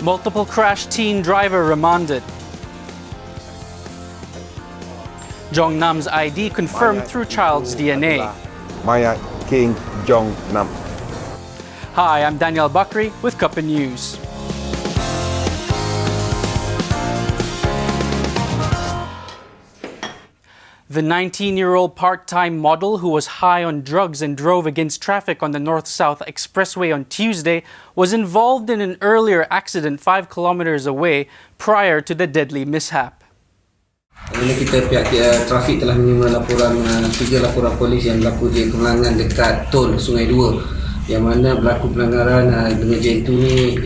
Multiple crash teen driver remanded. Jongnam's ID confirmed through child's DNA. Mayat King Jong-nam. Hi, I'm Daniel Bakri with Kappa News. The 19-year-old part-time model who was high on drugs and drove against traffic on the North-South Expressway on Tuesday was involved in an earlier accident 5 kilometers away prior to the deadly mishap. Kita pihak trafik telah menerima laporan 3 laporan polis yang berlaku di kemangan dekat tol Sungai Dua, yang mana berlaku pelanggaran dengan jaitu ni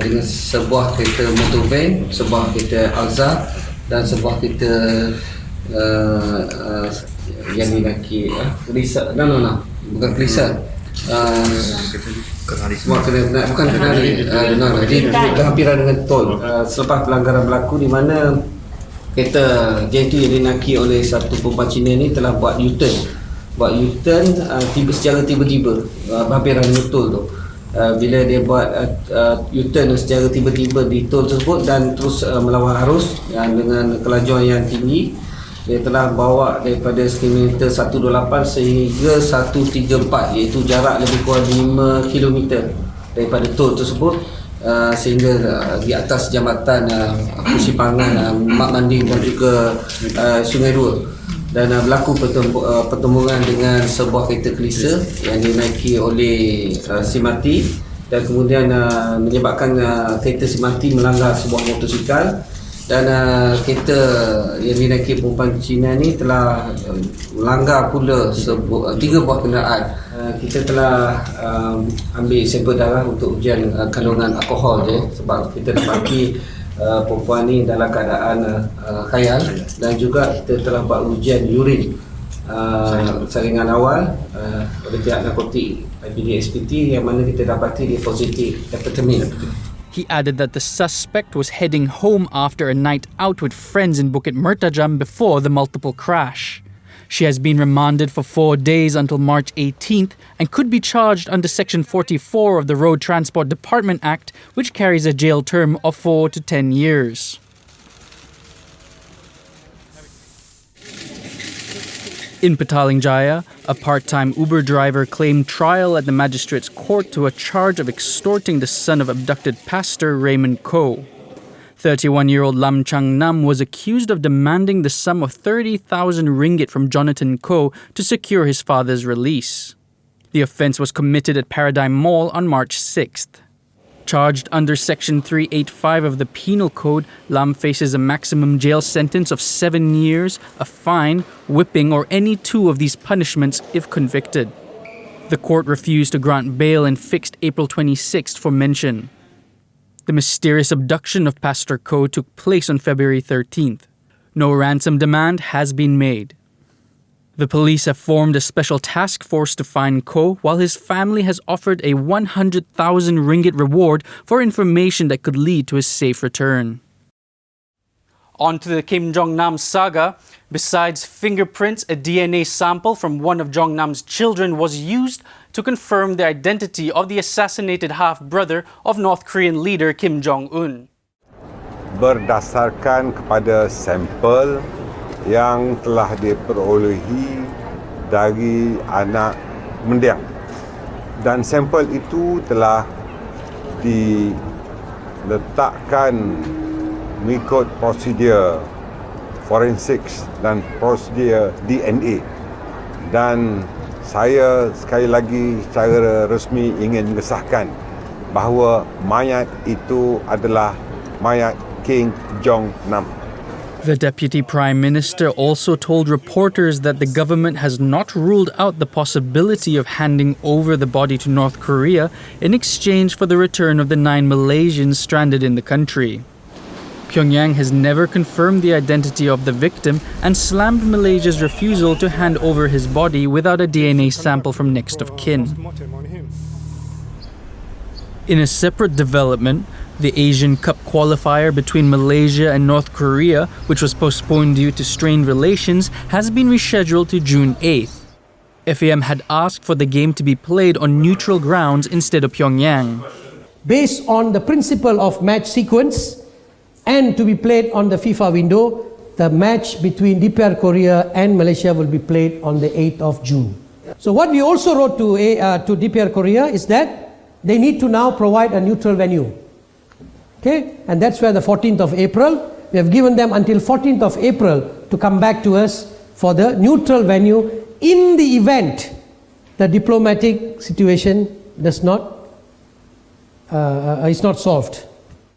dengan sebuah kereta motor van, sebuah kereta Alza dan sebuah kereta yang dinaki Kelisa, bukan Kelisa, bukan Kenari, jadi berhampiran dengan tol. Selepas pelanggaran berlaku di mana kereta jaitu yang dinaki oleh satu perempuan Cina ni telah buat U-turn secara tiba-tiba berhampiran dengan tol tu. Bila dia buat U-turn secara tiba-tiba di tol tersebut dan terus melawan arus dengan kelajuan yang tinggi, dia telah bawa daripada kilometer 128 sehingga 134, iaitu jarak lebih kurang 5 km daripada tol tersebut, sehingga di atas jambatan Persimpangan Mak Manding dan juga Sungai Dua, dan berlaku pertembungan dengan sebuah kereta Kelisa yang dinaiki oleh si mati, dan kemudian menyebabkan kereta si mati melanggar sebuah motosikal, dan kereta yang dinaiki perempuan Cina ni telah melanggar pula 3 buah kenderaan. Kita telah ambil sampel darah untuk ujian kandungan alkohol je, sebab kita dapati perempuan ni dalam keadaan khayal, dan juga kita telah buat ujian urin saringan awal oleh pihak narkotik IPD SPT, yang mana kita dapati dia positif amfetamin. He added that the suspect was heading home after a night out with friends in Bukit Mertajam before the multiple crash. She has been remanded for 4 days until March 18th and could be charged under Section 44 of the Road Transport Department Act, which carries a jail term of 4 to 10 years. In Petaling Jaya, a part-time Uber driver claimed trial at the magistrate's court to a charge of extorting the son of abducted pastor Raymond Ko. 31-year-old Lam Jongnam was accused of demanding the sum of 30,000 ringgit from Jonathan Ko to secure his father's release. The offence was committed at Paradigm Mall on March 6th. Charged under Section 385 of the Penal Code, Lam faces a maximum jail sentence of 7 years, a fine, whipping, or any 2 of these punishments if convicted. The court refused to grant bail and fixed April 26th for mention. The mysterious abduction of Pastor Ko took place on February 13th. No ransom demand has been made. The police have formed a special task force to find Ko, while his family has offered a 100,000 ringgit reward for information that could lead to his safe return. On to the Kim Jong-nam saga. Besides fingerprints, a DNA sample from one of Jong-nam's children was used to confirm the identity of the assassinated half-brother of North Korean leader Kim Jong-un. Berdasarkan kepada sampel yang telah diperolehi dari anak mendiang, dan sampel itu telah diletakkan mengikut prosedur forensik dan prosedur DNA, dan saya sekali lagi secara resmi ingin mengesahkan bahawa mayat itu adalah mayat King Jongnam. The Deputy Prime Minister also told reporters that the government has not ruled out the possibility of handing over the body to North Korea in exchange for the return of the 9 Malaysians stranded in the country. Pyongyang has never confirmed the identity of the victim and slammed Malaysia's refusal to hand over his body without a DNA sample from next of kin. In a separate development, the Asian Cup qualifier between Malaysia and North Korea, which was postponed due to strained relations, has been rescheduled to June 8th. FAM had asked for the game to be played on neutral grounds instead of Pyongyang. based on the principle of match sequence and to be played on the FIFA window. The match between DPR Korea and Malaysia will be played on the 8th of June. So what we also wrote to DPR Korea is that they need to now provide a neutral venue. Okay, and that's where the 14th of April, we have given them until 14th of April to come back to us for the neutral venue in the event the diplomatic situation is not solved.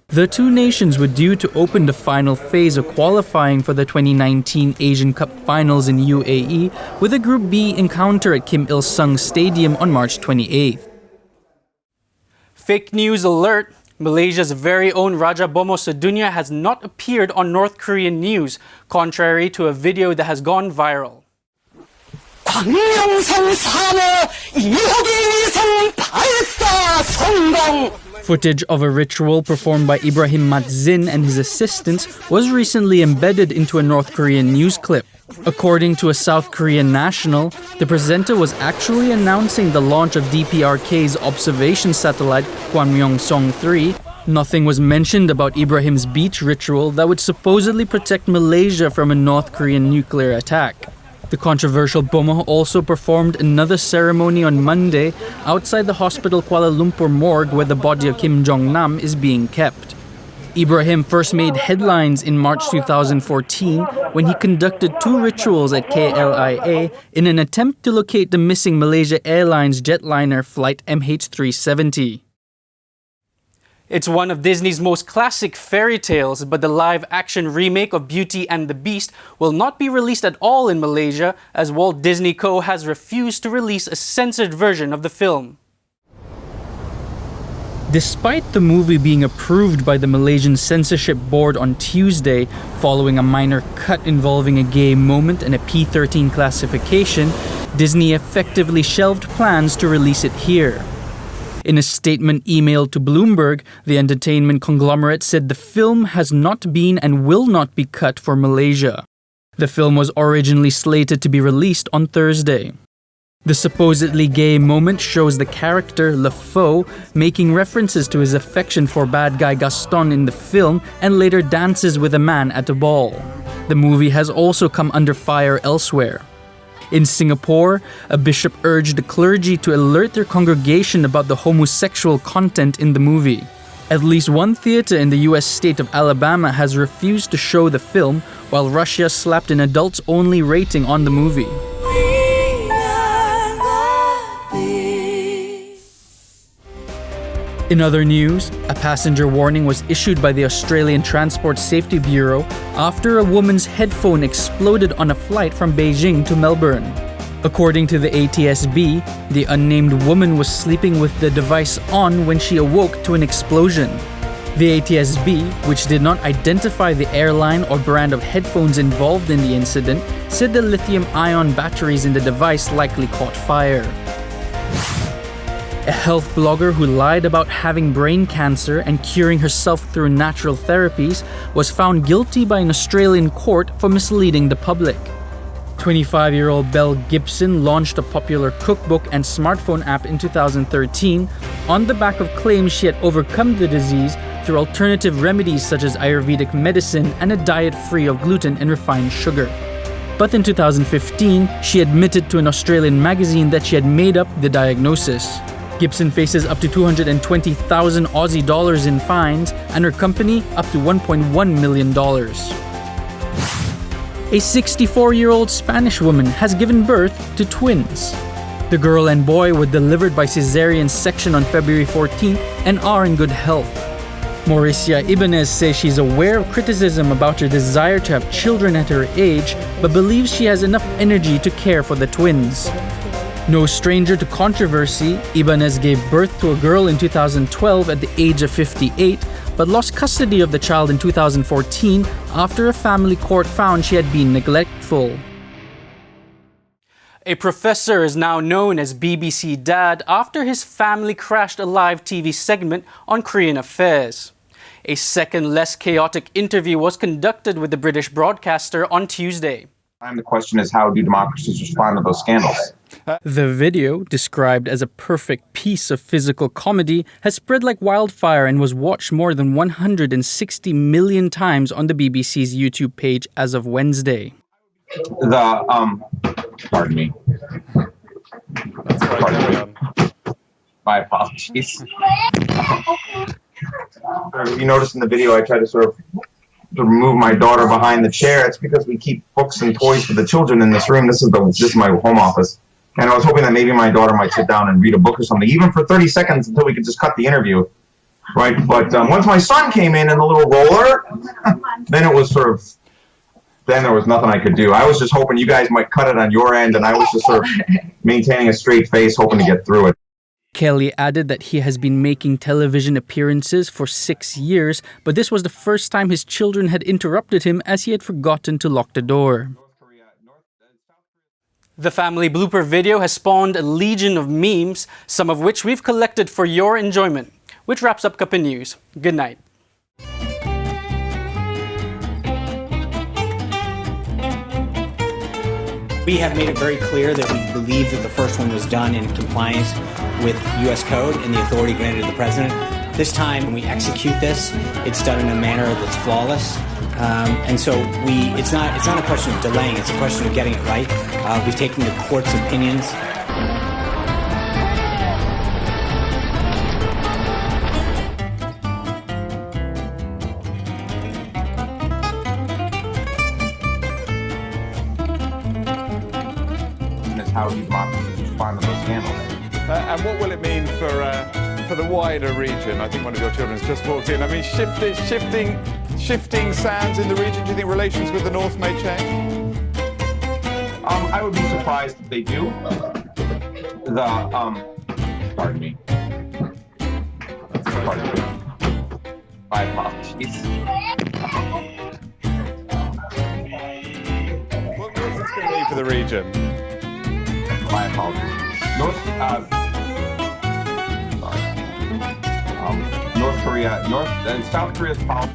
The two nations were due to open the final phase of qualifying for the 2019 Asian Cup Finals in UAE with a Group B encounter at Kim Il-sung Stadium on March 28th. Fake news alert! Malaysia's very own Raja Bomo Sedunia has not appeared on North Korean news, contrary to a video that has gone viral. Footage of a ritual performed by Ibrahim Matzin and his assistants was recently embedded into a North Korean news clip. According to a South Korean national, the presenter was actually announcing the launch of DPRK's observation satellite Kwanmyong-song-3. Nothing was mentioned about Ibrahim's beach ritual that would supposedly protect Malaysia from a North Korean nuclear attack. The controversial Bomo also performed another ceremony on Monday outside the hospital Kuala Lumpur morgue where the body of Kim Jong-nam is being kept. Ibrahim first made headlines in March 2014 when he conducted two rituals at KLIA in an attempt to locate the missing Malaysia Airlines jetliner flight MH370. It's one of Disney's most classic fairy tales, but the live-action remake of Beauty and the Beast will not be released at all in Malaysia, as Walt Disney Co. has refused to release a censored version of the film. Despite the movie being approved by the Malaysian Censorship Board on Tuesday, following a minor cut involving a gay moment and a P-13 classification, Disney effectively shelved plans to release it here. In a statement emailed to Bloomberg, the entertainment conglomerate said the film has not been and will not be cut for Malaysia. The film was originally slated to be released on Thursday. The supposedly gay moment shows the character Le Faux making references to his affection for bad guy Gaston in the film and later dances with a man at a ball. The movie has also come under fire elsewhere. In Singapore, a bishop urged the clergy to alert their congregation about the homosexual content in the movie. At least one theater in the US state of Alabama has refused to show the film, while Russia slapped an adults-only rating on the movie. In other news, a passenger warning was issued by the Australian Transport Safety Bureau after a woman's headphone exploded on a flight from Beijing to Melbourne. According to the ATSB, the unnamed woman was sleeping with the device on when she awoke to an explosion. The ATSB, which did not identify the airline or brand of headphones involved in the incident, said the lithium-ion batteries in the device likely caught fire. A health blogger who lied about having brain cancer and curing herself through natural therapies was found guilty by an Australian court for misleading the public. 25-year-old Belle Gibson launched a popular cookbook and smartphone app in 2013 on the back of claims she had overcome the disease through alternative remedies such as Ayurvedic medicine and a diet free of gluten and refined sugar. But in 2015, she admitted to an Australian magazine that she had made up the diagnosis. Gibson faces up to 220,000 Aussie dollars in fines and her company up to $1.1 million. A 64-year-old Spanish woman has given birth to twins. The girl and boy were delivered by cesarean section on February 14th and are in good health. Mauricia Ibanez says she's aware of criticism about her desire to have children at her age, but believes she has enough energy to care for the twins. No stranger to controversy, Ibanez gave birth to a girl in 2012 at the age of 58, but lost custody of the child in 2014 after a family court found she had been neglectful. A professor is now known as BBC Dad after his family crashed a live TV segment on Korean affairs. A second, less chaotic interview was conducted with the British broadcaster on Tuesday. And the question is, how do democracies respond to those scandals? The video, described as a perfect piece of physical comedy, has spread like wildfire and was watched more than 160 million times on the BBC's YouTube page as of Wednesday. Pardon me. That's right, carry on. My apologies. You noticed in the video I tried to sort of move my daughter behind the chair. It's because we keep books and toys for the children in this room. This is my home office. And I was hoping that maybe my daughter might sit down and read a book or something, even for 30 seconds until we could just cut the interview. Right? But once my son came in the little roller, then it was then there was nothing I could do. I was just hoping you guys might cut it on your end, and I was just sort of maintaining a straight face, hoping to get through it. Kelly added that he has been making television appearances for 6 years, but this was the first time his children had interrupted him as he had forgotten to lock the door. The family blooper video has spawned a legion of memes, some of which we've collected for your enjoyment. Which wraps up Cup of News. Good night. We have made it very clear that we believe that the first one was done in compliance with U.S. code and the authority granted to the president. This time, when we execute this, it's done in a manner that's flawless. And so it's not a question of delaying, it's a question of getting it right. We've taken the court's opinions. How democracies respond to those scandals. And what will it mean for the wider region? I think one of your children has just walked in. I mean, shifting sands in the region. Do you think relations with the North may change? I would be surprised if they do. Pardon me. My apologies. What's this going to mean for the region? My apologies. North Korea, South Korea's policy.